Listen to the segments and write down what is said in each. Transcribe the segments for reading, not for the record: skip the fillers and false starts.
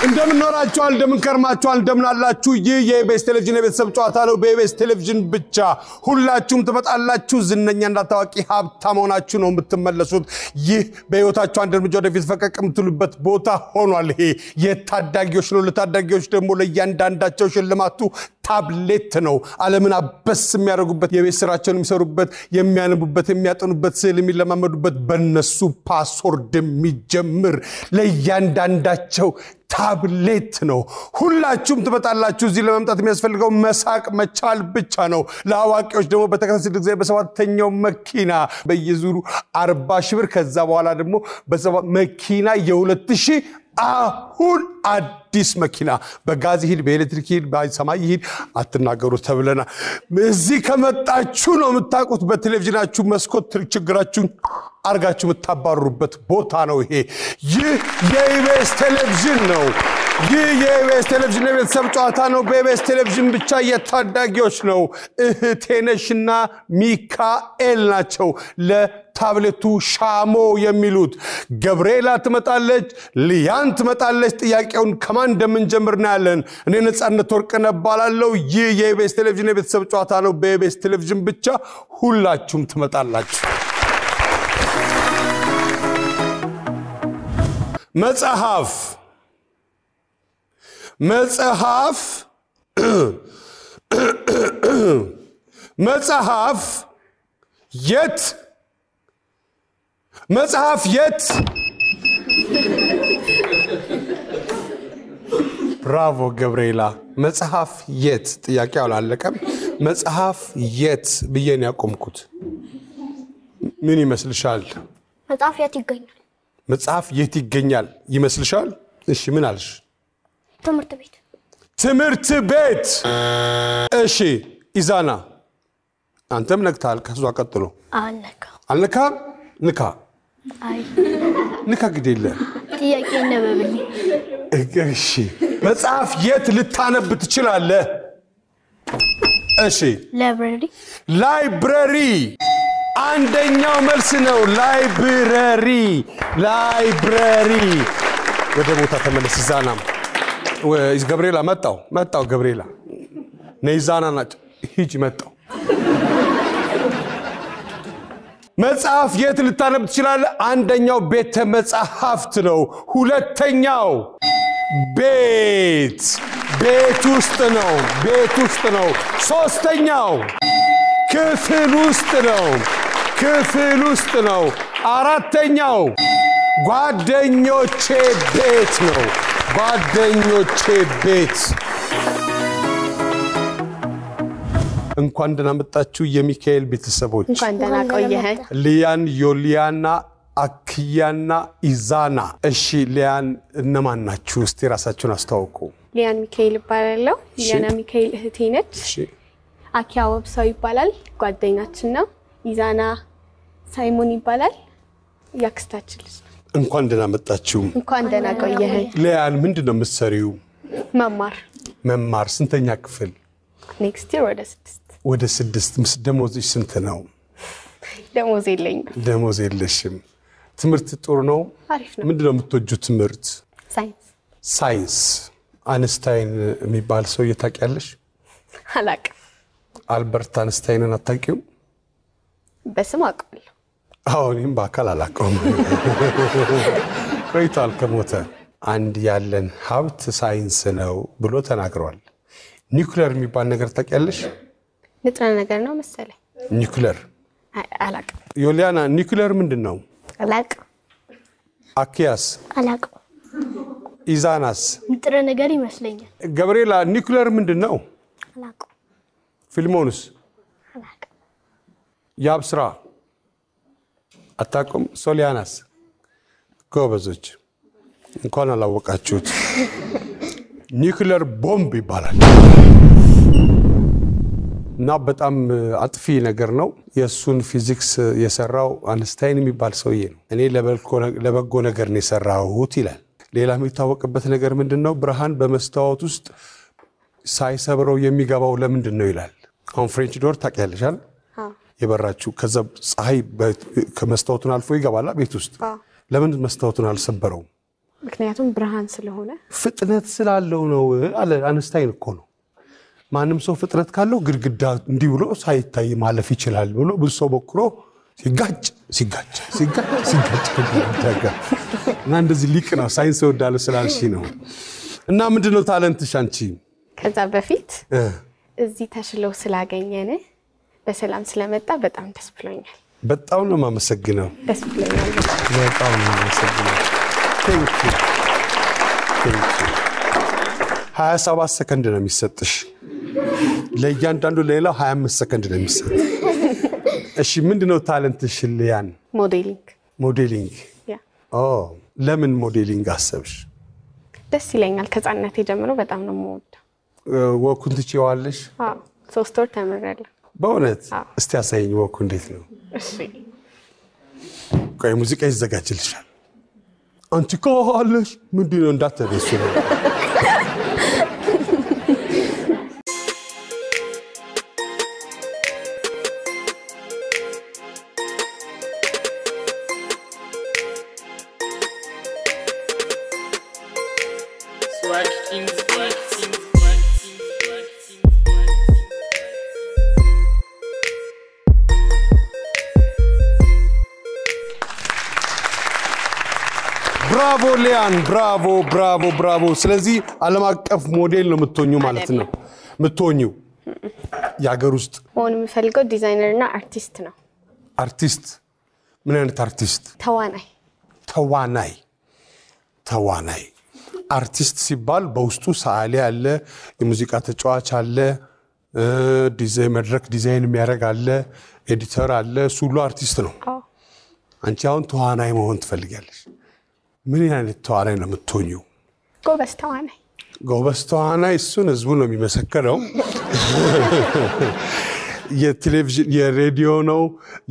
እንደምን ኖራችኋል እንደምን ከርማችኋል እንደምን አላችሁ ይህ የኢቢኤስ ቴሌቪዥን የቤተሰብ ጨዋታ ነው በኢቢኤስ ቴሌቪዥን ብቻ ሁላችሁም ትመጣላችሁ ዝነኛና ታዋቂ ሀብታም ሆናችሁ ነው የምትመለሱት ይህ በህይወታችሁ አንድ እርምጃ ወደፊት ፈቀቅ የምትሉበት ቦታ ሆኗል ይሄ የታዳጊዎች ነው ለታዳጊዎች ደግሞ ለእያንዳንዳቸው ሽልማቱ ታብሌት ነው ዓለምን አበስ የሚያደርጉበት የቤት ስራቸውን የሚሰሩበት የሚያነቡበት የሚያጠኑበት ስዕል የሚለማመዱበት በእነሱ ፓስወርድ የሚጀምር ለእያንዳንዳቸው ታብሌት ነው ሁላችሁም ትመጣላችሁ እዚህ ለመምጣት የሚያስፈልገው መሳቅ መቻል ብቻ ነው ለአዋቂዎች ደግሞ በተከታታይ ጊዜ በሰባተኛው መኪና በየዙሩ 40,000 ብር ከዛ በኋላ ደግሞ በሰባት መኪና የ2000 አሁን አዲስ መኪና በጋዝ ሂድ በኤሌክትሪክ ሂድ በሰማይ ሂድ አትናገሩ ተብለና እዚህ ከመጣችሁ ነው የምታውቁት በቴሌቪዥናችሁ መስኮት ችግራችሁን አርጋችሁ የምታባሩበት ቦታ ነው ይሄ ይህ የኢቢኤስ ቴሌቪዥን ነው ይህ የኢቢኤስ ቴሌቪዥን የቤተሰብ ጨዋታ ነው በኢቢኤስ ቴሌቪዥን ብቻ የታዳጊዎች ነው እህቴነሽና ሚካኤል ናቸው ለታብሌቱ ሻሞ የሚሉት ገብርኤላ ትመጣለች ሊያን ትመጣለች ጥያቄውን ከማን እንደምንጀምር እናያለን እኔ ነጻነት ወርቅነህ እባላለሁ ይህ የኢቢኤስ ቴሌቪዥን የቤተሰብ ጨዋታ ነው በኢቢኤስ ቴሌቪዥን ብቻ ሁላችሁም ትመጣላችሁ መጽሐፍ የት ብራቮ ገብርኤላ መጽሐፍ የት ጥያቄው አላለቀም መጽሐፍ የት ብዬን ያቆምኩት ምን ይመስልሻል መጽሐፍ የት ይገኛል ይመስልሻል እሺ ምን አልሽ ትምህርት ቤት እሺ ኢዛና አንተም ነክታል ከሷ ቀጥሎ አልነካ አይ ንካ ግዴለ ጥያቄ ነበብልኝ እሺ መጽሐፍ የት ልታነብ ትችላለህ እሺ ላይብረሪ አንደኛው መልስ ነው ላይብረሪ ወደ ቦታ ተመለስ ዛና ገብርኤላ መጣው ገብርኤላ ነይዛና ናቸው ሂጂ መጣው መጽሐፍ የት ልታነብ ትችላለህ አንደኛው ቤተ መጽሐፍት ነው ሁለተኛው ቤት ውስጥ ነው ሶስተኛው ክፍል ውስጥ ነው አራተኛው ጓደኞቼ ቤት እንኳን ደህና መጣችሁ የሚካኤል ቤተሰቦች እንኳን ደህና ቆየህ ሊያን ዮሊያና አክያና ኢዛና እሺ ሊያን እነማን ናችሁ እስቲ ራሳችሁን አስተዋውቁ ሊያን ሚካኤል ይባላል ሊያና ሚካኤል እህቴ ነች እሺ አኪያ ወብሳው ይባላል ጓደኛችን ነው ኢዛና ሳይሞን ይባላል ያክስታችን ልጅ እንኳን ደህና መጣችሁ እንኳን ደህና ቆየህ ሊያን ምንድነው የምትሰሪው መማር ስንተኛ ክፍል next year ወደ 6 ደሞዝሽ ስንት ነው ደሞዝ የለሽም ትምህርት ጥሩ ነው አሪፍ ነው ምንድነው የምትወጁት ትምህርት ሳይንስ አንስታይን የሚባል ሰው የታውቂያለሽ አላውቅም አልበርት አንስታይንን አታውቂው በስም አውቃለሁ እኔም በአካል አላውቀውም ቆይቷል ከሞተ አንድ ያለን ሀብት ሳይንስ ነው ብሎ ተናግሯል ኒውክሌር የሚባል ነገር ታውቂያለሽ ንጥረ ነገር ነው መሰለኝ ኒውክሌር አላውቅም ዮሊያና ኒውክሌር ምንድነው አላውቅም አኪያስ አላውቅም ኢዛናስ ንጥረ ነገር ይመስለኛል ገብርኤላ ኒውክሌር ምንድነው አላውቅም ፊልሞንስ አላውቅም ያብስራ አታውቁም ሶሊያናስ ጎበዞች እንኳን አላወቃችሁት ኒውክሌር ቦምብ ይባላል እና በጣም አጥፊ ነገር ነው የሱን ፊዚክስ የሰራው አንስታይን የሚባል ሰውዬ ነው እኔ ለበጎ ነገር ነው የሰራሁት ይላል ሌላ የሚታወቅበት ነገር ምንድነው ብርሃን በመስታወት ውስጥ ሳይሰብረው የሚገባው ለምንድነው ይላል አሁን ፍሬንች ዶር ታውቂያለሽ አይደል የበራችሁ ከዛ ፀሐይ ከመስታወቱን አልፎ ይገባል ቤት ውስጥ ለምን መስታወቱን አልሰበረው ምክንያቱም ብርሃን ስለሆነ ፍጥነት ስላለው ነው አለ አንስታይን እኮ ነው ማንም ሰው ፍጥነት ካለው ግድግዳ እንዲህ ብሎ ሳይታይ ማለፍ ይችላል ብሎ ብዙ ሰው በኩሮ ሲጋጭ እና እንደዚህ ሊቅ ነው ሳይንስ ወዳለ ስላልሽ ነው እና ምንድነው ታለንትሽ አንቺ ከዛ በፊት እዚህ ተሽለው ስላገኘን በሰላም ስለመጣ በጣም ደስ ብሎኛል በጣም ነው ማመሰግነው ደስ ብሎኛል በጣም ነው ማመሰግነው Thank you 27 ሰከንድ ነው የሚሰጥሽ ለእያንዳንዱ ሌላው 25 ሰከንድ ነው የሚሰጥ እሺ ምንድነው ታለንትሽ ሊያን ሞዴሊንግ ያ ለምን ሞዴሊንግ አሰብሽ ደስ ይለኛል ከጻነቴ ጀምሮ በጣም ነው የምወደው ወኩን ትችዋለሽ 3 ወር ተምሬያለሁ በእውነት እስቲ አሳይኝ ወኩ እንዴት ነው እሺ ቆይ ሙዚቃ ይዘጋጅልሻል አንቺ ኮሃለሽ ምንድነው እንዳትረሱ ብራቮ ሊያን ብራቮ ስለዚህ ዓለም አቀፍ ሞዴል ነው የምትሆኙ ማለት ነው የምትሆኙ ያገር ውስጥ ሆነ የምፈልገው ዲዛይነር እና አርቲስት ነው አርቲስት ምን አይነት አርቲስት ተዋናይ አርቲስት ሲባል በውስጡ ሰዓሊ አለ የሙዚቃ ተጫዋች አለ ዲዛይን መድረክ ዲዛይን የሚያደርግ አለ ኤዲተር አለ ሁሉ አርቲስት ነው አንቺ አሁን ተዋናይ መሆን ትፈልጊያለሽ ምን አይነት ተዋናይ ነው የምትሆኙ ጎበዝ ተዋናይ እሱን ህዝቡ ነው የሚመሰከረው የቴሌቪዥን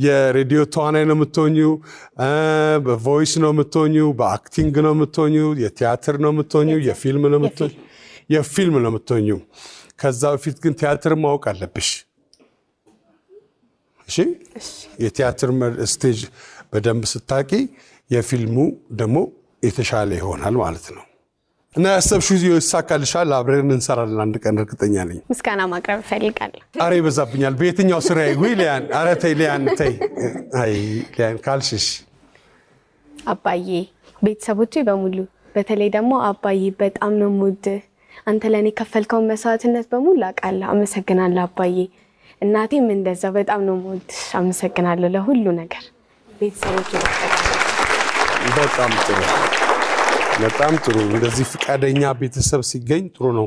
የሬዲዮ ተዋናይ ነው የምትሆኙ በቮይስ ነው የምትሆኙ በአክቲንግ ነው የምትሆኙ የቲያትር ነው የምትሆኙ የፊልም ነው የምትሆኙ ከዛ በፊት ግን ቲያትር ማወቅ አለብሽ እሺ የቲያትር ስቴጅ በደንብ ስታቂ የፊልሙ ደግሞ የተሻለ ይሆናል ማለት ነው እና ያሰብሽው ይሳካልሻል አብረን እንሰራለን አንድ ቀን እርግጠኛ ነኝ ምስጋና ማቅረብ ፈልጋለሁ አሬ በዛብኛል በየትኛው ስራዬ ዊሊያን አረ ተይ ሊያን ተይ አይ ሊያን ካልሽሽ አባዬ ቤተሰቦቼ በሙሉ በተለይ ደግሞ አባዬ በጣም ነው ሙድ አንተ ለኔ ከፈልከው መስዋዕትነት በሙሉ አቃለሁ አመሰግናለሁ አባዬ እናቴም እንደዛ በጣም ነው ሙድ አመሰግናለሁ ለሁሉ ነገር ቤተሰቦቼ በጣም ጥሩ እንደዚህ ፍቃደኛ ቤተሰብ ሲገኝ ጥሩ ነው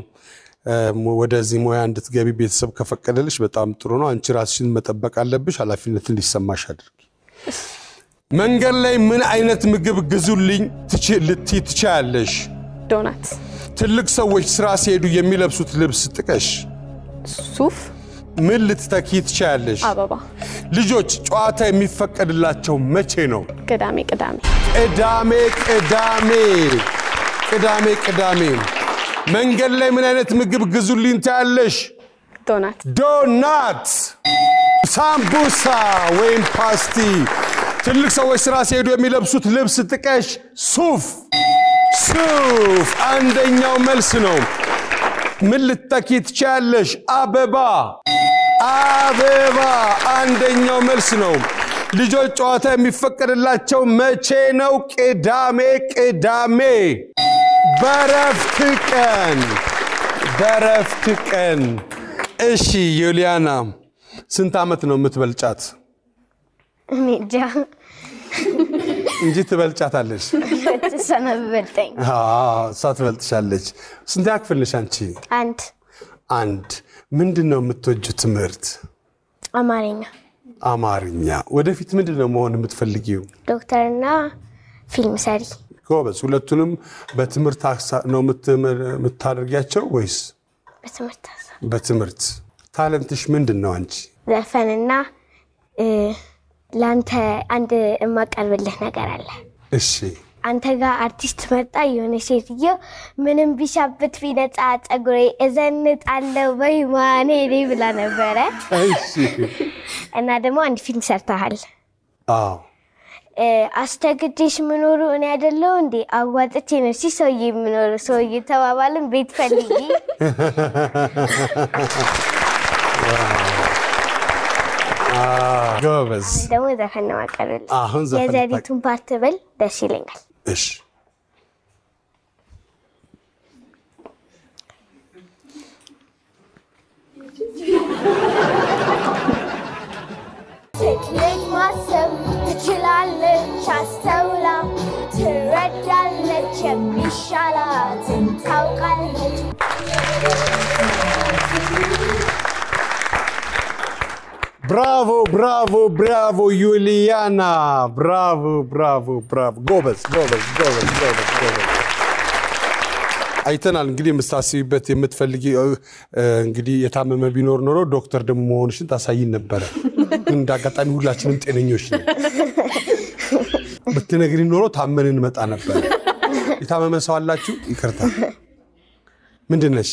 ወደዚህ ሙያ እንድትገቢ ቤተሰብ ከፈቀደልሽ በጣም ጥሩ ነው አንቺ ራስሽን መጠበቅ አለብሽ ኃላፊነት እንዲሰማሽ አድርጊ መንገድ ላይ ምን አይነት ምግብ ግዙልኝ ትችያለሽ ዶናት ትልቅ ሰዎች ስራ ሲሄዱ የሚለብሱት ልብስ ጥቀሽ ሱፍ ምን ልትተኪ ትችያለሽ አበባ ልጆች ጨዋታ የሚፈቀድላቸው መቼ ነው ቅዳሜ መንገድ ላይ ምን አይነት ምግብ ግዙልኝ ትያለሽ ዶናት ሳምቡሳ ወይም ፓስቲ ትልቅ ሰዎች ስራ ሲሄዱ የሚለብሱት ልብስ ጥቀሽ ሱፍ አንደኛው መልስ ነው ምን ልትተኪ ትችያለሽ አበባ አንደኛው መልስ ነው ልጆች ጨዋታ የሚፈቀድላቸው መቼ ነው ቅዳሜ በረፍት ቀን እሺ ዩሊያና ስንት አመት ነው የምትበልጫት እንጃ እንጂ ትበልጫታለሽ ተሰነበልጠኝ ሳትበልጥሻለች ስንት ያክፍልሽ አንቺ አንድ ምንድነው የምትወጂው ትምህርት አማርኛ ወደፊት ምንድነው መሆን የምትፈልጊው ዶክተርና ፊልም ሰሪ ጎበዝ ሁለቱንም በትምህርት ነው የምታደርጊያቸው ወይስ በትምህርት ታለንትሽ ምንድነው አንቺ ዘፈንና ላንተ አንድ ማቀርብልህ ነገር አለ እሺ አንተ ጋር አርቲስት መጣ የሆነ ሴትዮ ምንም ቢሻብት ቢነጻ ጸጉሬ እዘንጣለሁ በይማኔ ብላ ነበረ እሺ እና ደግሞ አንድ ፊልም ሰርተሃል አስተግዲሽ ምኖሩ እኔ አይደለው እንዴ አዋጥቼ ነው ሲሶይ ምኖሩ ሶይ ተባባልን ቤት ፈልጊ ጎበዝ ደግሞ ዘፈን ማቀረል አሁን ዘፈን የዘሪቱን ፓርት በል ደስ ይለኛል እሺ ሴትልጅ ማሰብ ትችላለች አስተውላ ትረዳለች የሚሻላትን ታውቃለች ብራቮ ብራቮ ብራቮ ዩሊያና ብራቮ ብራቮ ብራቮ ጎበዝ ጎበዝ ጎበዝ ጎበዝ ጎበዝ አይተናል እንግዲህ መስታስቢበት የምትፈልጊ እንግዲህ የታመመ ቢኖር ኖሮ ዶክተር ደሞ መሆንሽን ታሳይን ነበር እንዳጋጣሚ ሁላችንም ጤነኞች ነን በትነግሪ ኖሮ ታመንን መጣ ነበር የታመመ ሰው አላችሁ ይከርታ ምንድነሽ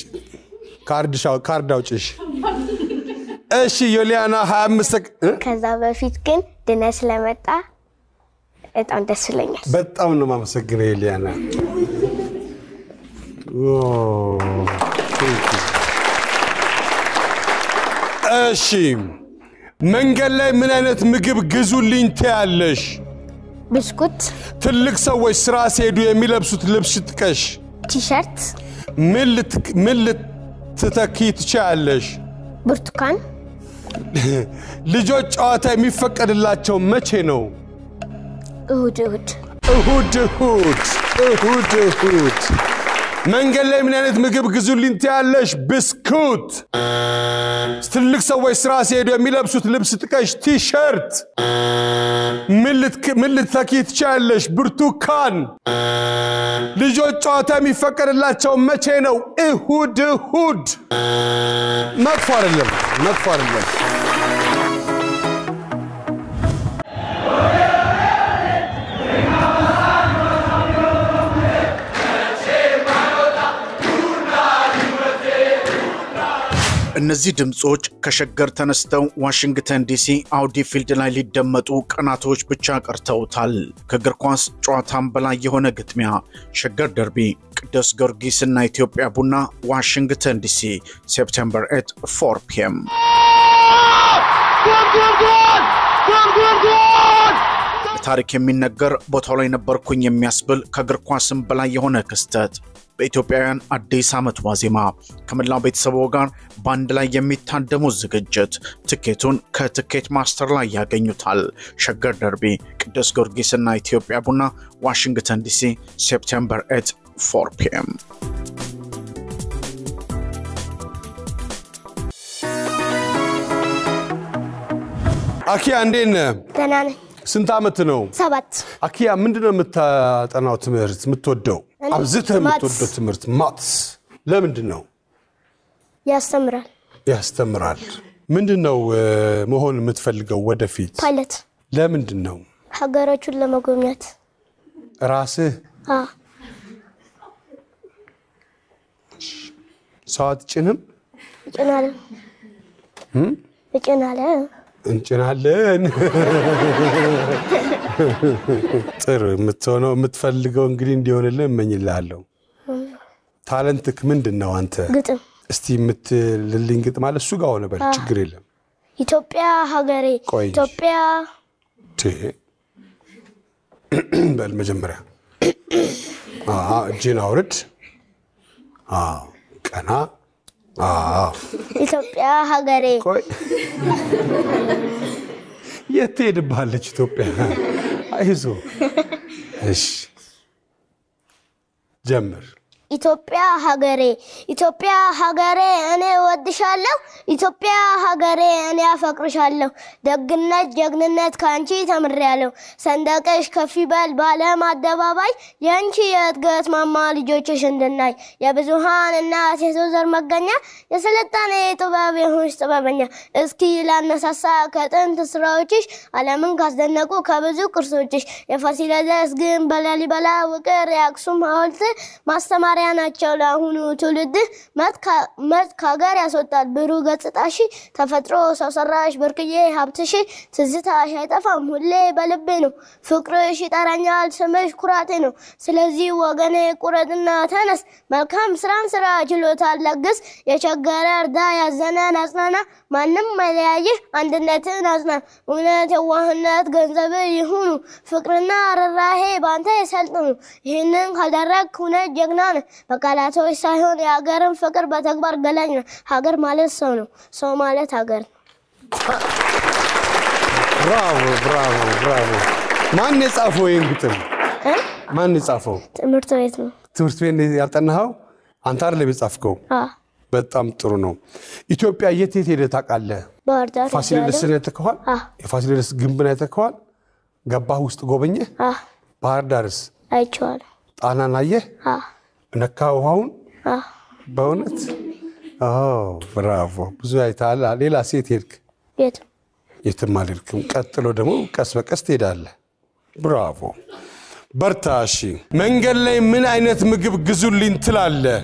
ካርድ አውጪሽ እሺ ዩሊያና 25 ከዛ በፊት ግን ድነስ ለመጣ በጣም ደስ ይለኛል በጣም ነው ማመሰግነው ዩሊያና እሺ መንገድ ላይ ምን አይነት ምግብ ግዙልኝ ትያለሽ ብስኩት ትልቅ ሰዎች ስራ ሲሄዱ የሚለብሱት ልብስ ጥቀሽ ቲሸርት ምን ልትተኪ ትችያለሽ ብርቱካን ልጆች ጨዋታ የሚፈቀድላቸው መቼ ነው እሁድ መንገድ ላይ ምን አይነት ምግብ ግዙልኝ ትያለሽ ብስኩት ትልቅ ሰዎች ስራ ሲሄዱ የሚለብሱት ልብስ ጥቀሽ ቲሸርት ምን ልትተኪ ትችያለሽ ብርቱካን ልጆች ጨዋታ የሚፈቀድላቸው መቼ ነው እሁድ መጥፎ አይደለም እነዚህ ድምጾች ከሸገር ተነስተው ዋሽንግተን ዲሲ አውዲ ፊልድ ላይ ሊደመጡ ቀናቶች ብቻ ቀርተውታል ከእግር ኳስ ጨዋታም በላይ የሆነ ግጥሚያ ሸገር ደርቢ ቅዱስ ጊዮርጊስና ኢትዮጵያ ቡና ዋሽንግተን ዲሲ ሴፕቴምበር 8 4 p.m. ታሪክ የሚነገር ቦታው ላይ ነበርኩኝ የሚያስብል ከእግር ኳስም በላይ የሆነ ክስተት በኢትዮጵያውያን አዲስ ዓመት ዋዜማ ከመላው ቤተሰቦ ጋር ባንድ ላይ የሚታደሙ ዝግጅት ትኬቱን ከትኬት ማስተር ላይ ያገኙታል ሸገር ደርቢ ቅዱስ ጊዮርጊስና ኢትዮጵያ ቡና ዋሽንግተን ዲሲ ሴፕቴምበር 8 4 p.m. አኪያ እንዴት ነህ ደህና ነኝ ስንት ዓመት ነው 7 አኪያ ምንድነው የምታጠናው ትምህርት የምትወደው አብዝተህ የምትወደው ትምህርት ማትስ ለምንድነው ያስተምራል ምንድነው መሆን የምትፈልገው ወደፊት ፓይለት ለምንድነው ሀገራችሁን ለመጎብኘት ራስህ ሰዓት ጭንም እንጭናለን ጥሩ የምትፈልገው እንግዲህ እንዲሆንልህ እመኝልሃለሁ ታለንትክ ምንድነው አንተ ግጥም እስቲ የምትልልኝ ግጥም አለ እሱ ጋር ሆነ በል ችግር የለም ኢትዮጵያ ሀገሬ ኢትዮጵያ በል መጀመሪያ እጄን አውርድ ቀና ኢትዮጵያ ሀገሬ ቆይ የትሄድባለች ኢትዮጵያ አይዞ እሺ ጀምር ኢትዮጵያ ሀገሬ እኔ ወድሻለሁ ኢትዮጵያ ሀገሬ እኔ አፈቅርሻለሁ ደግነት ጀግንነት ካንቺ ተምሬያለሁ ሰንደቅሽ ከፍ ይበል ባለም አደባባይ ያንቺ የእድገት ማማ ልጆችሽ እንድናይ የብዙሃን እናት የዘር መገኛ የሰለጠነ ጥበብ የሆንሽ ጥበበኛ እስኪ ላነሳሳ ከጥንት ስራዎችሽ ዓለምን ካስደነቁ ከብዙ ቅርሶችሽ የፋሲለደስ ግንብ በላሊበላ ውቅር የአክሱም ሐውልት ማስተማር አሪያ ናቸው ለአሁኑ ትውልድ መት ካገር ያስወጣል ብሩ ገጽታሽ ተፈጥሮ ሰው ሰራሽ በርክዬ ሀብትሽ ትዝታሽ አይጠፋም ሁሌ በልቤ ነው ፍቅርሽ ይጠራኛል ስምሽ ኩራቴ ነው ስለዚህ ወገኔ ቁረጥና ተነስ መልካም ስራን ስራ ችሎታ ለግስ የቸገረ እርዳ ያዘነን አጽናና ማንንም ማለያየ አንድነትን አጽና እውነት የዋህነት ገንዘብ ይሁኑ ፍቅርና ርራሄ ባንተ ይሰልጥኑ ይሄንን ካደረክ እውነት ጀግና ነህ በቃላቶች ሳይሆን የሀገርን ፍቅር በተግባር ገላኝ ነው ሀገር ማለት ሰው ነው ሰው ማለት ሀገር ብራቮ ማን የጻፈው ይንግጥም ማን የጻፈው ትምህርት ቤት ነው ትምህርት ቤት ያጠናኸው አንተ አይደል የጻፍከው በጣም ጥሩ ነው ኢትዮጵያ የት ሄደ ታውቃለህ ባህርዳር ፋሲለደስን አይተከዋል የፋሲለደስ ግንብን አይተከዋል ገባህ ውስጥ ጎበኘ ባህርዳርስ አይቻል ጣናን አየህ ነካውሃውን በእውነት ብራቮ ብዙ አይታል ሌላ ሴት ሄድክ የትም አልሄድክም ቀጥሎ ደግሞ ቀስ በቀስ ትሄዳለህ ብራቮ በርታሺ መንገድ ላይ ምን አይነት ምግብ ግዙልኝ ትላለህ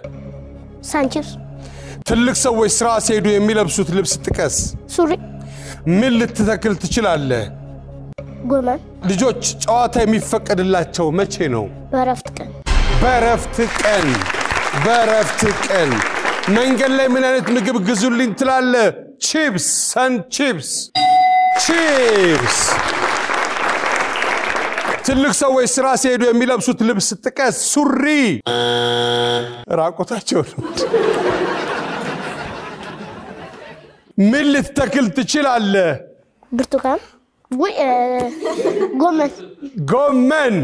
ሳንቺፕስ ትልቅ ሰዎች ስራ ሲሄዱ የሚለብሱት ልብስ ጥቀስ ሱሪ ምን ልትተክል ትችላለህ ጎመን ልጆች ጨዋታ የሚፈቀድላቸው መቼ ነው በረፍት ቀን መንገድ ላይ ምን አይነት ምግብ ግዙልኝ ትላለህ ቺፕስ ሰን ቺፕስ ትልቅ ሰዎች ስራ ሲሄዱ የሚለብሱት ልብስ ጥቀስ ሱሪ ራቆታቸው ምን ልትተክል ትችላለህ ብርቱካን ጎመን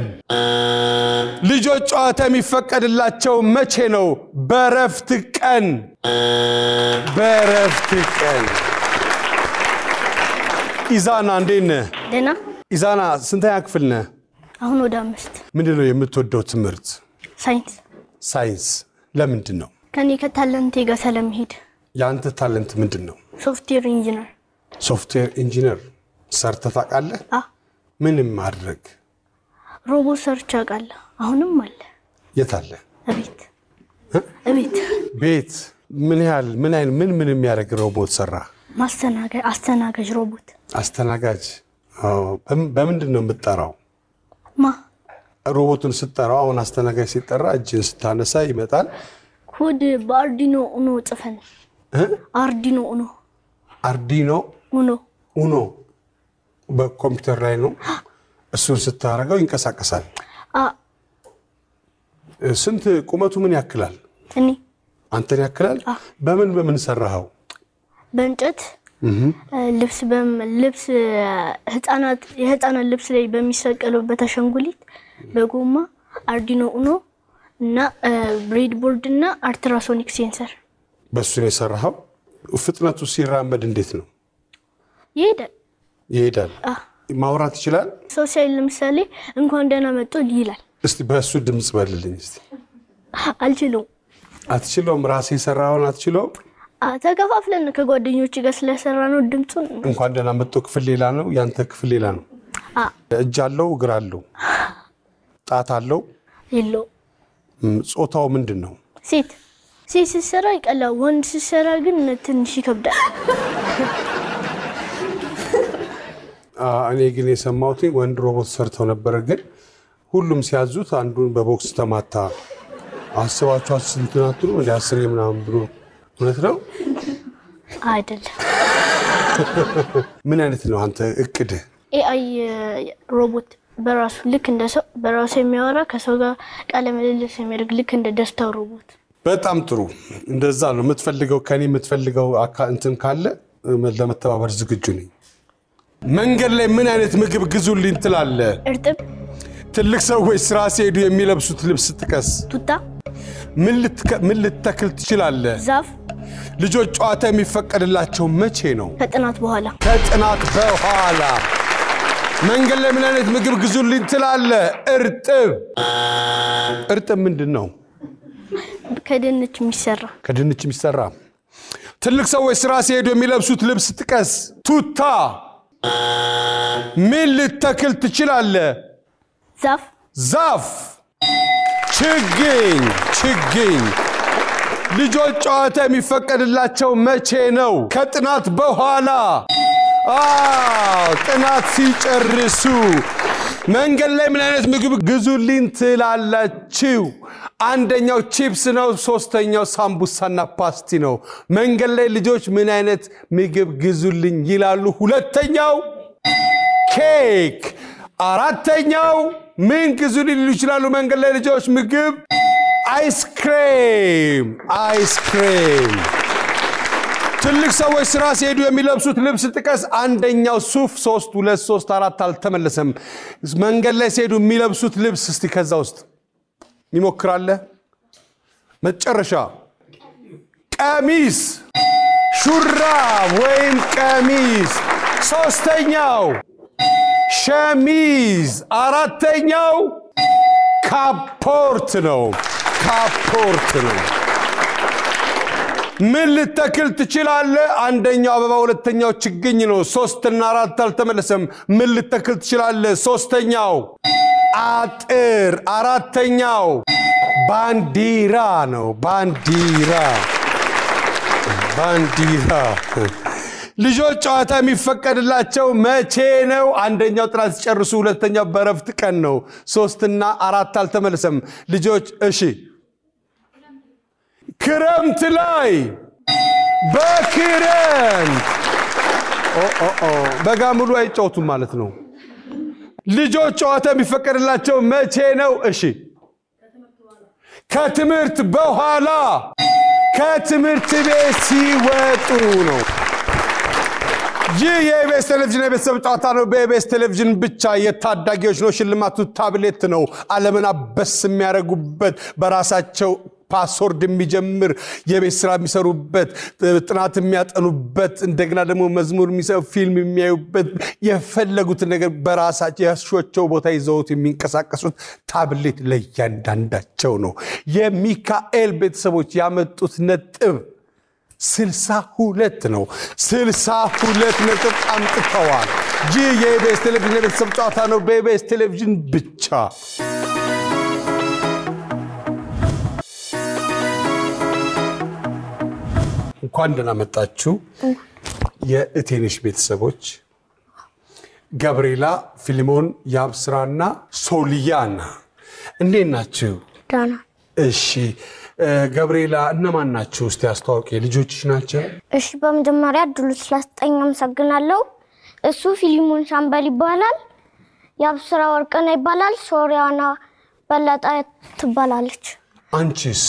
ልጆች ጨዋታ የሚፈቀድላቸው መቼ ነው በረፍት ቀን ኢዛና እንዴት ነህ ደህና ኢዛና ስንተኛ ክፍል ነህ አሁን ወደ 5 ምንድነው የምትወደው ትምህርት ሳይንስ ለምንድነው ከኔ ከታለንቴ ጋር ስለምሄድ ያንተ ታለንት ምንድነው ሶፍትዌር ኢንጂነር ሰርተህ ታውቃለህ ምንም ማድረግ ሮቦት ሰርች አውቃለሁ አሁንም አለ የት አለ ቤት ምን የሚያደርግ ሮቦት ሰራ አስተናጋጅ ሮቦት በምንድነው የምትጠራው ሮቦቱን ስትጠራው አሁን አስተናጋጅ ሲጠራ እጅን ስታነሳ ይመጣል ኮድ በአርዲኖ ኡኖ ጽፈን አርዲኖ ኡኖ በኮምፒውተር ላይ ነው እሱን ስታረጋው ይንቀሳቀሳል ስንት ቁመቱ ምን ያክላል አንተን ያክላል በምን ሰራኸው በእንጨት ልብስ ህፃናት ልብስ ላይ በሚሰቀለው በተሸንጉሊት በጎማ አርዲኖ ኡኖ እና ብሬድቦርድ እና አልትራሶኒክ ሴንሰር በሱ ነው የሰራኸው ፍጥነቱ ሲራመድ እንዴት ነው ይሄዳል ማውራት ይችላል ሶሻል ለምሳሌ እንኳን ደህና መጡ ይላል እስቲ በሱ ድምጽ በልልኝ እስቲ አትችለውም ራሴ ሰራውን አትችለው ተከፋፍለን ከጓደኞች ጋር ስለሰራ ነው ድምጹን እንኳን ደህና መጡ ክፍል ሌላ ነው ያንተ ክፍል ሌላ ነው እጅ አለው እግር አለው ጣት አለው የለው ጾታው ምንድነው ሴት ሲሰራ ይቀላል ወንድ ሲሰራ ግን ትንሽ ይከብዳል እኔ ግን የሰማሁት ወንድ ሮቦት ሰርተው ነበር ግን ሁሉም ሲያዙት አንዱን በቦክስ ተማታ አስባቸው ስንትናቱ ወደ 10 ምናምን ብሎ እውነት ነው አይደለም ምን አይነት ነው አንተ እቅድ ኤአይ ሮቦት በራሱ ልክ እንደሰው በራሱ የሚያወራ ከሰው ጋር ቃለ ምልልስ የሚያደርግ ልክ እንደ ደስታው ሮቦት በጣም ጥሩ እንደዛ ነው የምትፈልገው ከኔ የምትፈልገው እንትን ካለ ለመተባበር ዝግጁ ነኝ መንገድ ላይ ምን አይነት ምግብ ግዙልኝ ትላለህ እርጥብ ትልቅ ሰዎች ስራ ሲሄዱ የሚለብሱት ልብስ ጥቀስ ቱታ ምን ልትተክል ትችላለህ ዛፍ ልጆች ጨዋታ የሚፈቀድላቸው መቼ ነው ከጥናት በኋላ መንገድ ላይ ምን አይነት ምግብ ግዙልኝ ትላለህ እርጥብ ምንድነው ከድንች የሚሰራ ትልቅ ሰዎች ስራ ሲሄዱ የሚለብሱት ልብስ ጥቀስ ቱታ ምን ልትተክል ትችላለህ ዛፍ ችግኝ ልጆች ጨዋታ የሚፈቀድላቸው መቼ ነው? ከጥናት በኋላ ጥናት ሲጨርሱ መንገድ ላይ ምን አይነት ምግብ ግዙልኝ ትላላችሁ? አንደኛው ቺፕስ ነው፣ ሶስተኛው ሳምቡሳና ፓስቲ ነው። መንገድ ላይ ልጆች ምን አይነት ምግብ ግዙልኝ ይላሉ? ሁለተኛው ኬክ፣ አራተኛው ምን ግዙልኝ ይችላሉ መንገድ ላይ ልጆች? ምግብ አይስክሬም ትልቅ ሰዎች ስራ ሲሄዱ የሚለብሱት ልብስ ጥቀስ። አንደኛው ሱፍ 3 2 3 4 አልተመለሰም። መንገድ ላይ ሲሄዱ የሚለብሱት ልብስ እስቲ ከዛ ውስጥ ይሞክራለ። መጨረሻ ቀሚስ፣ ሹራብ ወይም ቀሚስ። ሶስተኛው ሸሚዝ፣ አራተኛው ካፖርት ነው። ምን ልተክል ትችላለህ? አንደኛው አበባ፣ ሁለተኛው ችግኝ ነው። 3 እና 4 አልተመለሰም። ምን ልተክል ትችላለህ? ሶስተኛው አጥር፣ አራተኛው ባንዲራ ነው። ባንዲራ ልጆች ጨዋታ የሚፈቀድላቸው መቼ ነው? አንደኛው ጥናት ሲጨርሱ፣ ሁለተኛው በረፍት ቀን ነው። 3 እና 4 አልተመለሰም። ልጆች እሺ ክረምት ላይ በክረምት በጋ ሙሉ አይጫወቱም ማለት ነው። ልጆች ጨዋታ የሚፈቀድላቸው መቼ ነው? እሺ ከትምህርት በኋላ፣ ከትምህርት ቤት ሲወጡ ነው። ይህ የኢቢኤስ ቴሌቪዥን የቤተሰብ ጨዋታ ነው። በኢቢኤስ ቴሌቪዥን ብቻ የታዳጊዎች ነው። ሽልማቱ ታብሌት ነው። ዓለምን አበስ የሚያደርጉበት በራሳቸው ፓስወርድ የሚጀምር የቤት ስራ የሚሰሩበት ጥናት የሚያጠኑበት እንደገና ደግሞ መዝሙር የሚሰሩ ፊልም የሚያዩበት የፈለጉትን ነገር በራሳቸው ያስሾቸው ቦታ ይዘውት የሚንቀሳቀሱት ታብሌት ለእያንዳንዳቸው ነው። የሚካኤል ቤተሰቦች ያመጡት ነጥብ 62 ነው። 62 ነጥብ አምጥተዋል። ይህ የኢቢኤስ ቴሌቪዥን የቤተሰብ ጨዋታ ነው። በኢቢኤስ ቴሌቪዥን ብቻ። እንኳን ደህና መጣችሁ የእቴነሽ ቤተሰቦች። ገብርኤላ፣ ፊሊሞን፣ ያብስራና ሶሊያና እንዴት ናችሁ? ደህና። እሺ ገብርኤላ እነማን ናችሁ? እስቲ አስተዋውቂ። ልጆችሽ ናቸው? እሺ በመጀመሪያ ድሉ ስላስጠኝ አመሰግናለሁ። እሱ ፊሊሞን ሻምበል ይባላል። ያብስራ ወርቅነህ ይባላል። ሶሊያና በለጠ ትባላለች። አንቺስ?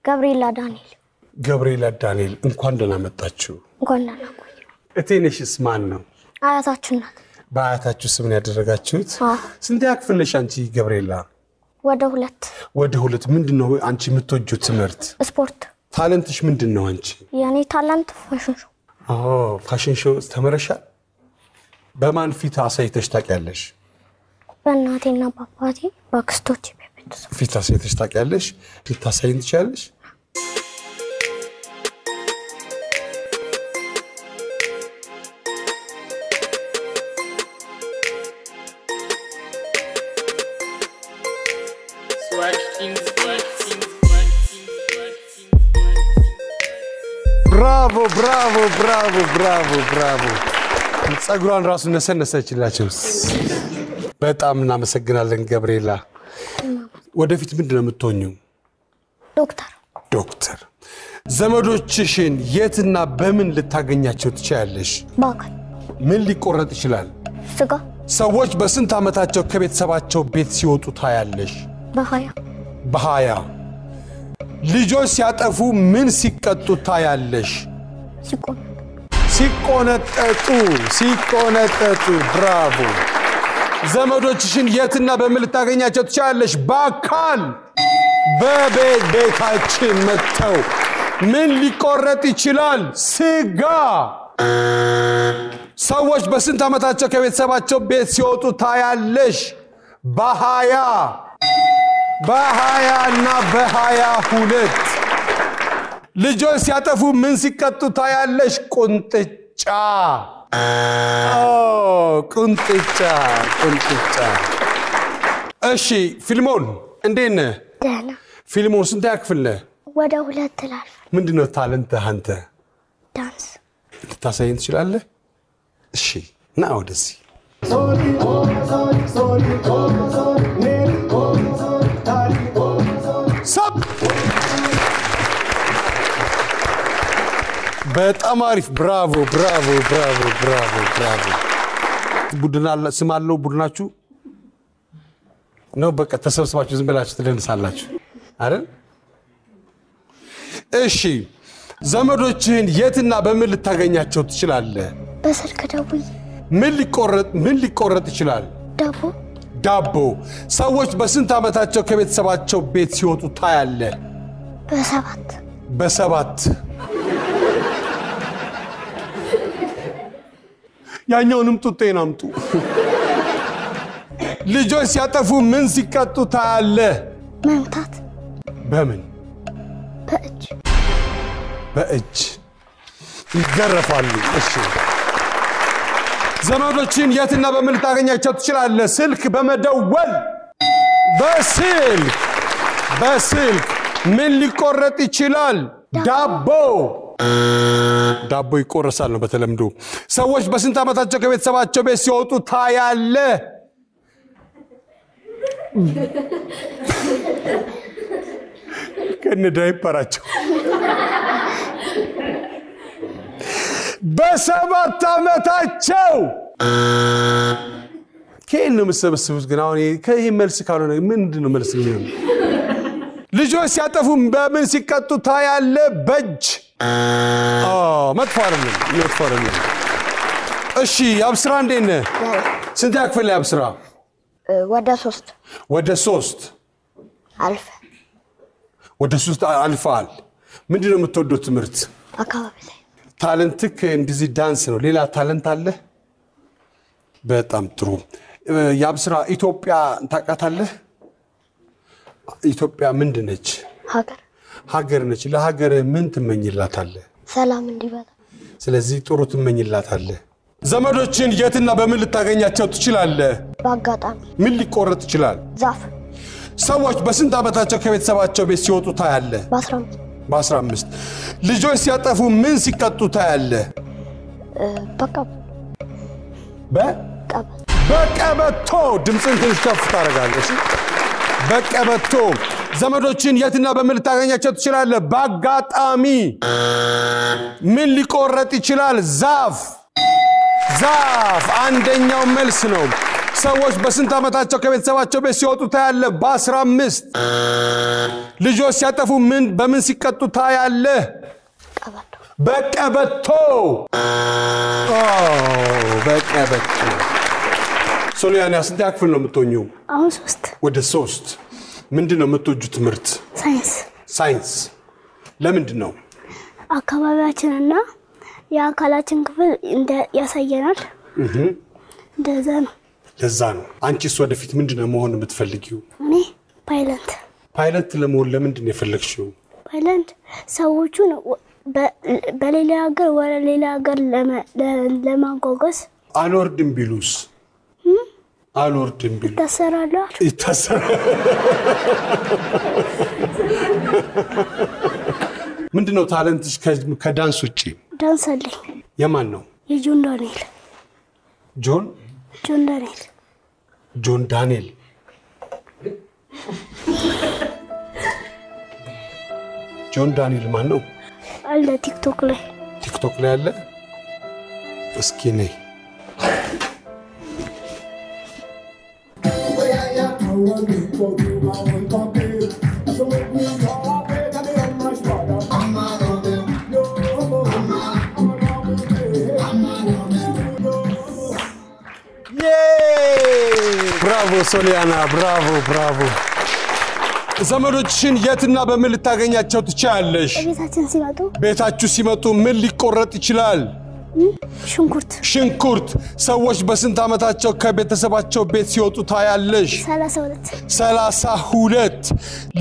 ገብርኤላ ዳንኤል። ገብርኤላ ዳንኤል እንኳን ደህና መጣችሁ። እንኳን ደህና ቆዩ። እቴነሽስ ማን ነው? አያታችን ናት። በአያታችሁ ስም ያደረጋችሁት? ስንተኛ ክፍል ነሽ አንቺ ገብርኤላ? ወደ 2 ምንድነው አንቺ የምትወጂው ትምህርት? ስፖርት። ታለንትሽ ምንድነው አንቺ? የኔ ታለንት ፋሽን ሾው። ፋሽን ሾው ተመረሻል? በማን ፊት አሳይተሽ ታውቂያለሽ? በእናቴና በአባቴ በአክስቶቼ ቤተሰብ ፊት አሳይተሽ ታውቂያለሽ? ልታሳይን ትችያለሽ? ብራቮ ጸጉሯን ራሱ ነሰነሰችላችሁ። በጣም እናመሰግናለን ገብርኤላ። ወደፊት ምንድነው የምትሆኚው? ዶክተር። ዘመዶችሽን የትና በምን ልታገኛቸው ትችያለሽ? በአካል። ምን ሊቆረጥ ይችላል? ስጋ። ሰዎች በስንት ዓመታቸው ከቤተሰባቸው ቤት ሲወጡ ታያለሽ? በ20 ልጆች ሲያጠፉ ምን ሲቀጡ ታያለሽ? ሲቆነጠጡ። ብራቮ። ዘመዶችሽን የትና በምን ልታገኛቸው ትችያለሽ? በአካል በቤታችን መጥተው። ምን ሊቆረጥ ይችላል? ስጋ። ሰዎች በስንት ዓመታቸው ከቤተሰባቸው ቤት ሲወጡ ታያለሽ? በ20 እና በ22 ልጆች ሲያጠፉ ምን ሲቀጡ ታያለሽ? ቁንጥጫ። ቁንጥጫ። እሺ ፊልሞን እንዴት ነህ? ደህና ፊልሙን ስንት ያክፍል ነህ? ወደ 2 ላልፍ ምንድነው ታለንትህ አንተ? ዳንስ ልታሳየን ትችላለህ? እሺ ና ወደዚህ ሰብ በጣም አሪፍ ብራቮ ብራቮ ብራቮ ብራቮ ብራቮ ቡድና ስም አለው ቡድናችሁ ነው በቃ ተሰብስባችሁ ዝም ብላችሁ ትደንሳላችሁ አይደል እሺ ዘመዶችህን የትና በምን ልታገኛቸው ትችላለህ በስልክ ደውዬ ምን ሊቆረጥ ይችላል ዳቦ ሰዎች በስንት ዓመታቸው ከቤተሰባቸው ቤት ሲወጡ ታያለህ በሰባት ያኛውንም ጡጤን አምጡ ልጆች ሲያጠፉ ምን ሲቀጡ ታያለህ መምታት በምን በእጅ ይገረፋሉ እሺ ዘመዶችን የትና በምን ልታገኛቸው ትችላለህ ስልክ በመደወል በስልክ ምን ሊቆረጥ ይችላል ዳቦ ይቆረሳል ነው በተለምዶ ሰዎች በስንት ዓመታቸው ከቤተሰባቸው ቤት ሲወጡ ታያለህ ከነዳይፐራቸው በሰባት ዓመታቸው ከእነ መሰብሰቡት ግን አሁን ከይሄ መልስ ካልሆነ ምንድነው መልስ የሚሆነው ልጆች ሲያጠፉ በምን ሲቀጡ ታያለህ በእጅ መጥፎ አይደለም እሺ አብስራ እንዴት ነህ ስንት ያክፍል አብስራ ወደ 3 አልፈ ወደ 3 አልፋል ምንድነው የምትወደው ትምህርት አካባቢ ላይ ታለንትክ እንደዚህ ዳንስ ነው ሌላ ታለንት አለ በጣም ጥሩ ያብስራ ኢትዮጵያ ታውቃታለህ ኢትዮጵያ ምንድነች ሀገር ነች ለሀገር ምን ትመኝላታለህ ሰላም እንዲበዛ ስለዚህ ጥሩ ትመኝላታለህ ዘመዶችን የትና በምን ልታገኛቸው ትችላለህ በአጋጣሚ ምን ሊቆረጥ ይችላል ዛፍ ሰዎች በስንት ዓመታቸው ከቤተሰባቸው ቤት ሲወጡ ታያለህ በ15 ልጆች ሲያጠፉ ምን ሲቀጡ ታያለህ በቀበቶ ድምጽን ትንሽ ከፍ ታደርጋለህ በቀበቶ ዘመዶችን የትና በምን ልታገኛቸው ትችላለህ በአጋጣሚ ምን ሊቆረጥ ይችላል ዛፍ አንደኛው መልስ ነው ሰዎች በስንት ዓመታቸው ከቤተሰባቸው ቤት ሲወጡ ታያለህ በ15 ልጆች ሲያጠፉ በምን ሲቀጡ ታያለህ በቀበቶ ሶሊያና ስንት ያክፍል ነው የምትሆኚው አሁን 3 ወደ 3 ምንድነው የምትወጂው ትምህርት ሳይንስ ለምንድን ነው አካባቢያችንና የአካላችን ክፍል ያሳየናል እንደዛ ነው አንቺስ ወደፊት ምንድነው መሆን የምትፈልጊው እኔ ፓይለት ለመሆን ለምንድን ነው የፈለግሽው ፓይለት ሰዎቹን በሌላ ሀገር ወደ ሌላ ሀገር ለማጓጓዝ አልወርድም ቢሉስ ይታሰራሉ ምንድነው ታለንትሽ ከዳንስ ውጪ ዳንስ አለኝ የማን ነው የጆን ዳንኤል ጆን ዳንኤል ማን ነው አለ ቲክቶክ ላይ አለ እስኪ ነይ ብራቮ ሶሊያና ብራቮ ዘመዶችን የትና በምን ልታገኛቸው ትችላለሽ ቤታችሁ ሲመጡ ምን ሊቆረጥ ይችላል ሽንኩርት ሰዎች በስንት ዓመታቸው ከቤተሰባቸው ቤት ሲወጡ ታያለሽ 32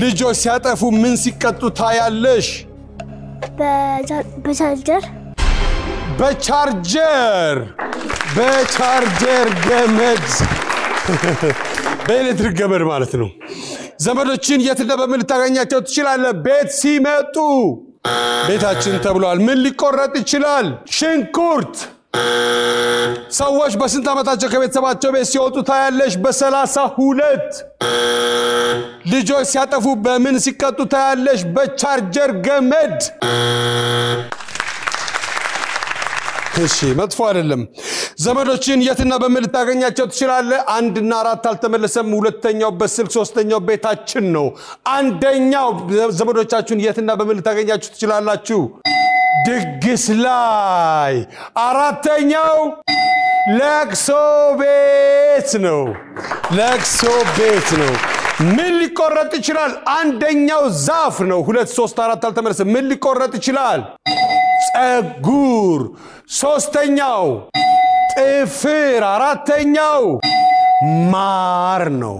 ልጆች ሲያጠፉ ምን ሲቀጡ ታያለሽ በቻርጀር ገመድ በኤሌክትሪክ ገመድ ማለት ነው ዘመዶችን የትና በምን ልታገኛቸው ትችላለህ? ቤት ሲመጡ ቤታችን ተብሏል። ምን ሊቆረጥ ይችላል? ሽንኩርት። ሰዎች በስንት ዓመታቸው ከቤተሰባቸው ቤት ሲወጡ ታያለሽ? በ32። ልጆች ሲያጠፉ በምን ሲቀጡ ታያለሽ? በቻርጀር ገመድ። እሺ መጥፎ አይደለም። ዘመዶችን የትና በምን ልታገኛቸው ትችላለህ? 1 እና 4 አልተመለሰም። ሁለተኛው በስልክ፣ ሶስተኛው ቤታችን ነው። አንደኛው ዘመዶቻችሁን የትና በምን ልታገኛችሁ ትችላላችሁ? ድግስ ላይ። አራተኛው ለቅሶ ቤት ነው። ለቅሶ ቤት ነው። ምን ሊቆረጥ ይችላል? አንደኛው ዛፍ ነው። 2 3 4 አልተመለሰም። ምን ሊቆረጥ ይችላል? ጸጉር። ሶስተኛው ጥፍር። አራተኛው ማር ነው።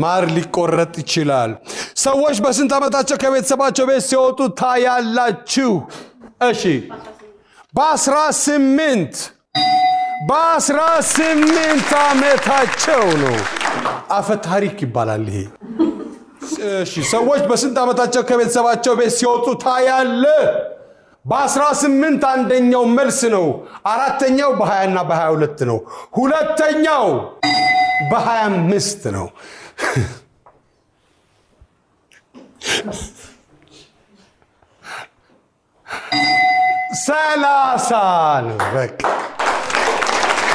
ማር ሊቆረጥ ይችላል። ሰዎች በስንት ዓመታቸው ከቤተሰባቸው ቤት ሲወጡ ታያላችሁ? እሺ በ18 ዓመታቸው ነው። አፈ ታሪክ ይባላል ይሄ። እሺ ሰዎች በስንት ዓመታቸው ከቤተሰባቸው ቤት ሲወጡ ታያለ? በ18 አንደኛው መልስ ነው። አራተኛው በ20 እና በ22 ነው። ሁለተኛው በ25 ነው። 30 ነው። በቃ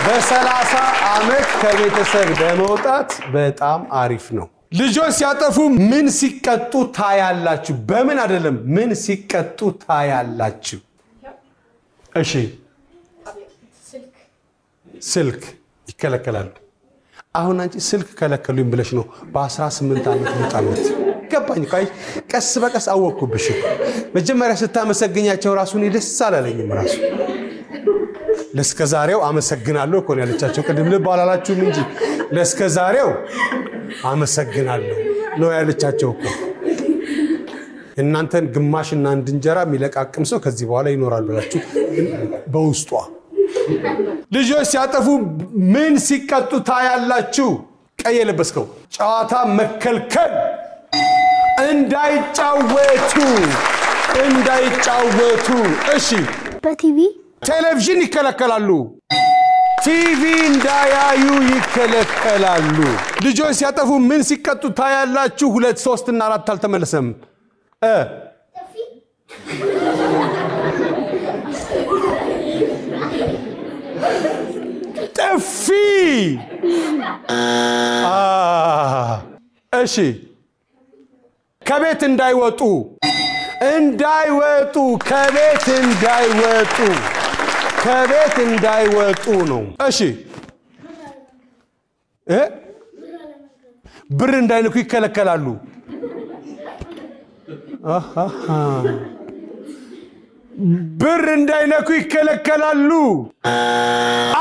በ30 ዓመት ከቤተሰብ ለመውጣት በጣም አሪፍ ነው። ልጆች ሲያጠፉ ምን ሲቀጡ ታያላችሁ? በምን አይደለም፣ ምን ሲቀጡ ታያላችሁ? እሺ ስልክ ይከለከላሉ። አሁን አንቺ ስልክ ከለከሉኝ ብለሽ ነው በ18 ዓመት መጣለት። ገባኝ። ቀስ በቀስ አወቅኩብሽ። መጀመሪያ ስታመሰግኛቸው ራሱን ደስ አላለኝም። ራሱ ለስከዛሬው አመሰግናለሁ እኮ ነው ያለቻቸው። ቅድም ልብ አላላችሁም እንጂ ለስከዛሬው አመሰግናለሁ ነው ያለቻቸው እኮ። እናንተን ግማሽና አንድ እንጀራ የሚለቃቅም ሰው ከዚህ በኋላ ይኖራል ብላችሁ በውስጧ። ልጆች ሲያጠፉ ምን ሲቀጡ ታያላችሁ? ቀይ የለበስከው ጨዋታ መከልከል፣ እንዳይጫወቱ። እሺ በቲቪ ቴሌቪዥን ይከለከላሉ። ቲቪ እንዳያዩ ይከለከላሉ። ልጆች ሲያጠፉ ምን ሲቀጡ ታያላችሁ? 2 3 እና 4 አልተመለሰም። ጥፊ። እሺ ከቤት እንዳይወጡ ከቤት እንዳይወጡ ነው። እሺ ብር እንዳይነኩ ይከለከላሉ። ብር እንዳይነኩ ይከለከላሉ።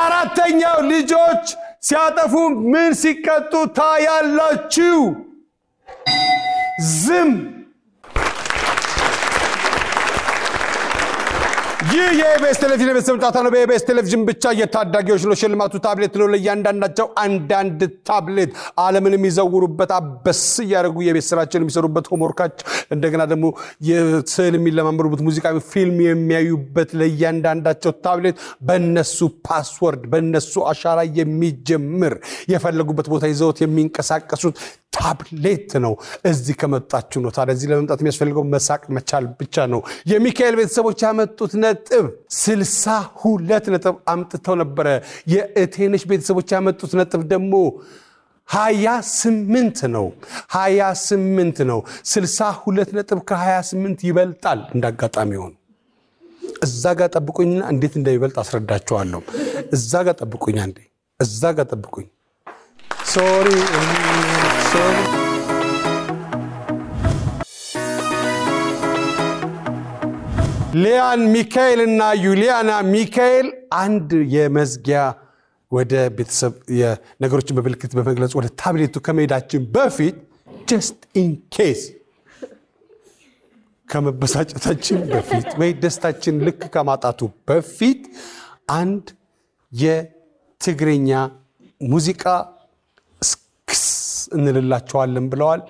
አራተኛው ልጆች ሲያጠፉ ምን ሲቀጡ ታያላችሁ? ዝም። ይህ የኢቢኤስ ቴሌቪዥን ቤተሰብ ጨዋታ ነው። በኢቢኤስ ቴሌቪዥን ብቻ የታዳጊዎች ነው። ሽልማቱ ታብሌት ነው። ለእያንዳንዳቸው አንዳንድ ታብሌት ዓለምን የሚዘውሩበት አበስ እያደረጉ የቤት ስራቸውን የሚሰሩበት ሆምወርካቸው፣ እንደገና ደግሞ የስዕል የሚለማመሩበት፣ ሙዚቃ ፊልም የሚያዩበት ለእያንዳንዳቸው ታብሌት በእነሱ ፓስወርድ በእነሱ አሻራ የሚጀምር የፈለጉበት ቦታ ይዘውት የሚንቀሳቀሱት ታብሌት ነው። እዚህ ከመጣችሁ ነው። ታዲያ እዚህ ለመምጣት የሚያስፈልገው መሳቅ መቻል ብቻ ነው። የሚካኤል ቤተሰቦች ያመጡት ነጥብ 62 ነጥብ አምጥተው ነበረ። የእቴንሽ ቤተሰቦች ያመጡት ነጥብ ደግሞ 28 ነው። 28 ነው። 62 ነጥብ ከ28 ይበልጣል። እንዳጋጣሚ ሆኖ እዛ ጋር ጠብቁኝና እንዴት እንደሚበልጥ አስረዳችኋለሁ። እዛ ጋር ጠብቁኝ አንዴ። እዛ ጋር ጠብቁኝ። ሶሪ ሊያን ሚካኤል እና ዩሊያና ሚካኤል አንድ የመዝጊያ ወደ ቤተሰብ የነገሮችን በምልክት በመግለጽ ወደ ታብሌቱ ከመሄዳችን በፊት just in case ከመበሳጨታችን በፊት ወይ ደስታችን ልክ ከማጣቱ በፊት አንድ የትግርኛ ሙዚቃ እንልላቸዋለን ብለዋል።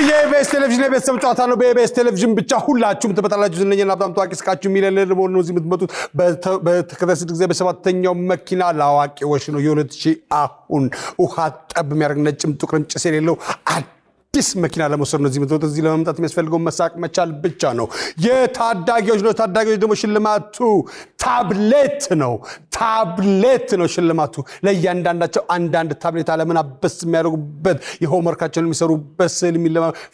የኢቢኤስ ቴሌቪዥን የቤተሰብ ጨዋታ ነው። በኢቢኤስ ቴሌቪዥን ብቻ ሁላችሁም ትመጣላችሁ። ዝነኛና በጣም ታዋቂ እስካችሁ ሚሊዮነር ለመሆን ነው እዚህ የምትመጡት። በተከታታይ ጊዜ በሰባተኛው መኪና ለአዋቂዎች ነው። የ2000 አሁን ውሃ ጠብ የሚያደርግ ነጭም ጥቁርም ጭስ የሌለው አዲስ መኪና ለመውሰድ ነው እዚህ የምትመጡት። እዚህ ለመምጣት የሚያስፈልገው መሳቅ መቻል ብቻ ነው። የታዳጊዎች ነው። ታዳጊዎች ደግሞ ሽልማቱ ታብሌት ነው። ታብሌት ነው ሽልማቱ። ለእያንዳንዳቸው አንዳንድ ታብሌት አለምን አበስ የሚያደርጉበት የሆምወርካቸውን የሚሰሩበት ስዕል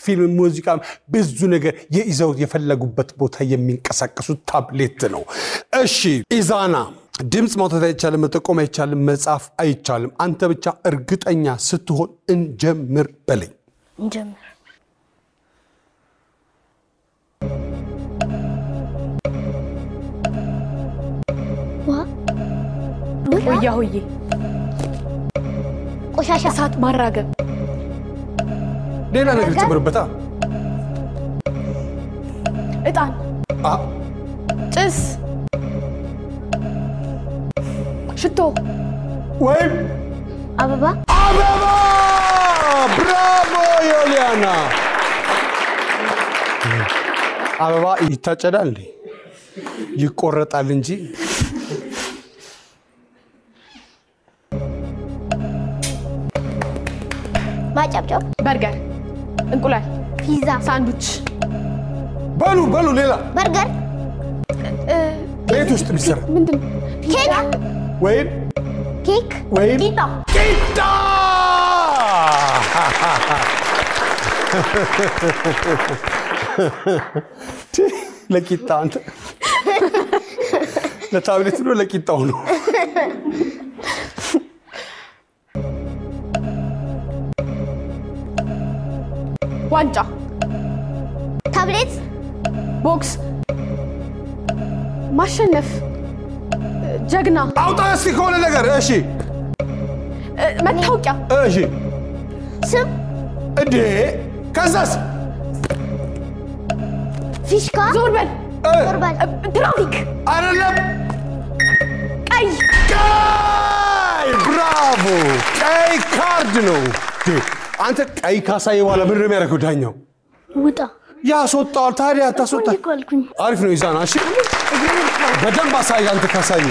ፊልም ሙዚቃ ብዙ ነገር ይዘው የፈለጉበት ቦታ የሚንቀሳቀሱት ታብሌት ነው። እሺ ኢዛና ድምጽ ማውጣት አይቻልም፣ መጠቆም አይቻልም፣ መጻፍ አይቻልም። አንተ ብቻ እርግጠኛ ስትሆን እንጀምር በለኝ። እንጀምር። ሆያ ሆዬ ቆሻሻ እሳት ማራገብ ሌላ ነገር ጨምርበታ። እጣን ጭስ ሽቶ ወይም አበባ አበባ። ብራቮ ዮሊያና። አበባ ይታጨዳል እንዴ? ይቆረጣል እንጂ ማጨብጨብ በርገር እንቁላል ፒዛ ሳንዱች በሉ ሌላ በርገር ቤት ውስጥ የሚሰራ ምንድን ኬክ ወይም ኬክ ወይም ቂጣ ቂጣ። ለቂጣ አንተ ለታብሌት ነው ለቂጣው ነው። ዋንጫ ታብሌት ቦክስ ማሸነፍ ጀግና አውጣ እስቲ ከሆነ ነገር። እሺ መታወቂያ እሺ ስም እንዴ ከዛስ ፊሽካ ዞር በል ትራፊክ አይደለም ቀይ ብራቮ ቀይ ካርድ ነው። አንተ ቀይ ካሳይ በኋላ ምን የሚያደርገው ዳኛው ውጣ ያስወጣዋል። ታዲያ ታስወጣ። አሪፍ ነው ኢዛና። እሺ በደንብ አሳይ። አንተ ካሳይ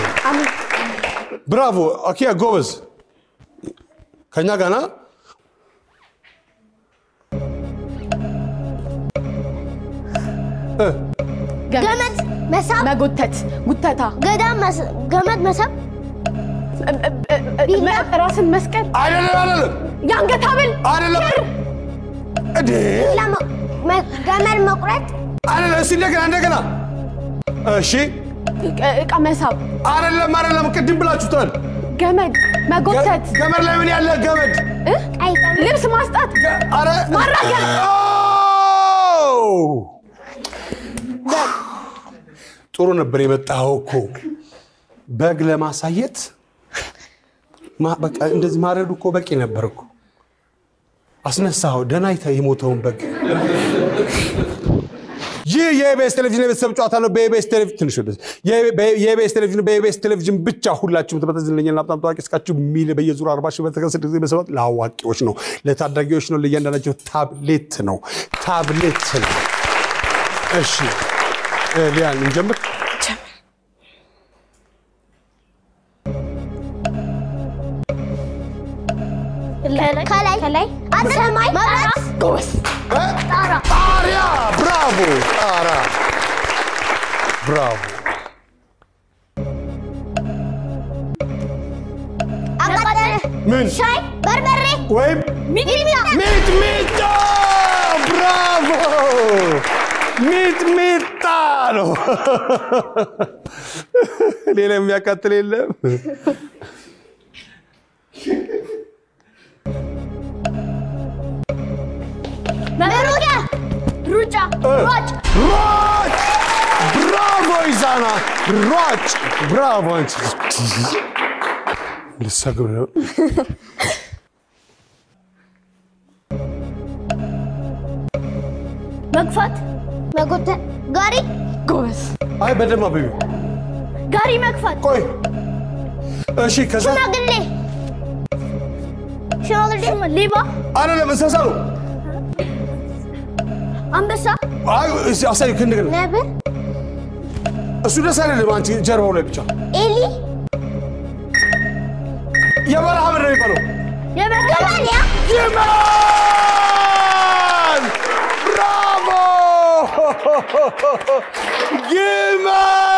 ብራቮ። አኪያ ጎበዝ ከኛ ጋና ገመድ መሳብ መጎተት ጉተታ ገመድ መሳብ ራስን መስቀል አይደለም የአንገት ሐብል አይደለም እንዴ ገመድ መቁረጥ አይደለም። እስቲ እንደገና እሺ ዕቃ መሳብ አይደለም ቅድም ብላችሁታል። ገመድ መጎተት ገመድ ላይ ምን ያለ ገመድ ልብስ ማስጣት አረ ማራገብ ጥሩ ነበር የመጣው እኮ በግ ለማሳየት በቃ እንደዚህ ማረዱ እኮ በቂ ነበር እኮ። አስነሳው ደናይታ የሞተውን በግ። ይህ የኢቢኤስ ቴሌቪዥን የቤተሰብ ጨዋታ ነው። በኢቢኤስ ቴሌቪዥን ትንሽ የኢቢኤስ ቴሌቪዥን ብቻ ሁላችሁም ተበተዝልኝና በጣም ታዋቂ እስካችሁ ሚል በየዙሩ 40 ሺህ በተከሰተ ጊዜ በሰባት ለአዋቂዎች ነው፣ ለታዳጊዎች ነው፣ ለእያንዳንዳቸው ታብሌት ነው። እሺ ሊያን እንጀምር። ከላይ ሰማይ መብራት ጎበዝ ጣሪያ ብራቮ ብራቮ። አቃጠለ ምን ሻይ በርበሬ ወይም ሚጥሚጣ ብራቮ ሚጥሚጣ ነው። ሌላ የሚያቃጥል የለም። ሩጫ ብራቮ ኢዛና ሯጭ ብራቮ። አንቺ ልሰግብ ነው። መግፋት መጎተት ጋሪ ጎበዝ አይ በደማ በዩ ጋሪ መግፋት ቆይ እሺ ከዛ ሽማግሌ ሌባ አለ ለመሰሰሩ አንበሳ አይ እሺ አሳይ ከእንደገና ነብር እሱ ደስ አይደለም አንቺ ጀርባው ላይ ብቻ ኤሊ የበረሃ ምድር ነው የበረሃ ግመል ብራቮ ግመል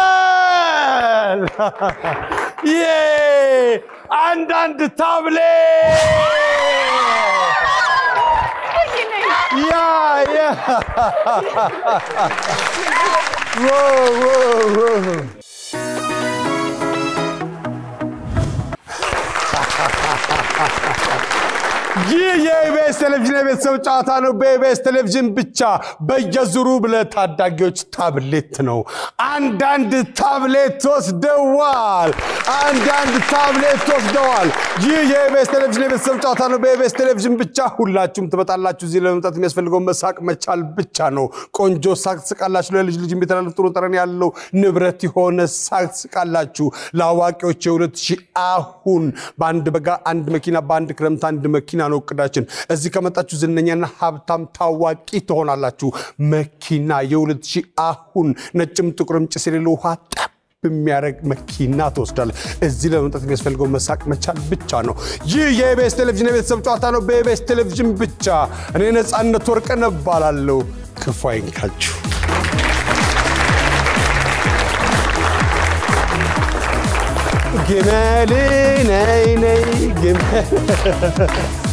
አንዳንድ ታብሌት ያ whoa የኢቢኤስ ቴሌቪዥን የቤተሰብ ጨዋታ ነው በኢቢኤስ ቴሌቪዥን ብቻ በየዙሩ ለታዳጊዎች ታብሌት ነው አንዳንድ ታብሌት ወስደዋል ይህ የኢቢኤስ ቴሌቪዥን የቤተሰብ ጨዋታ ነው በኢቢኤስ ቴሌቪዥን ብቻ ሁላችሁም ትመጣላችሁ እዚህ ለመምጣት የሚያስፈልገው መሳቅ መቻል ብቻ ነው ቆንጆ ሳቅ ትስቃላችሁ ለልጅ ልጅ የሚተላለፍ ጥሩ ጠረን ያለው ንብረት የሆነ ሳቅ ትስቃላችሁ ለአዋቂዎች የ2000 አሁን በአንድ በጋ አንድ መኪና በአንድ ክረምት አንድ መኪና ነው እቅዳችን እዚህ ከመጣችሁ ዝነኛና ሀብታም ታዋቂ ትሆናላችሁ መኪና የ2000 አሁን ነጭም ጥቁርም ጭስ የሌለው ውሃ በሚያረግ መኪና ተወስዳለ እዚህ ለመምጣት የሚያስፈልገው መሳቅ መቻል ብቻ ነው ይህ የኢቢኤስ ቴሌቪዥን የቤተሰብ ጨዋታ ነው በኢቢኤስ ቴሌቪዥን ብቻ እኔ ነፃነት ወርቅነህ እባላለሁ ክፉ አይንካችሁ ግመል ነይ ግመል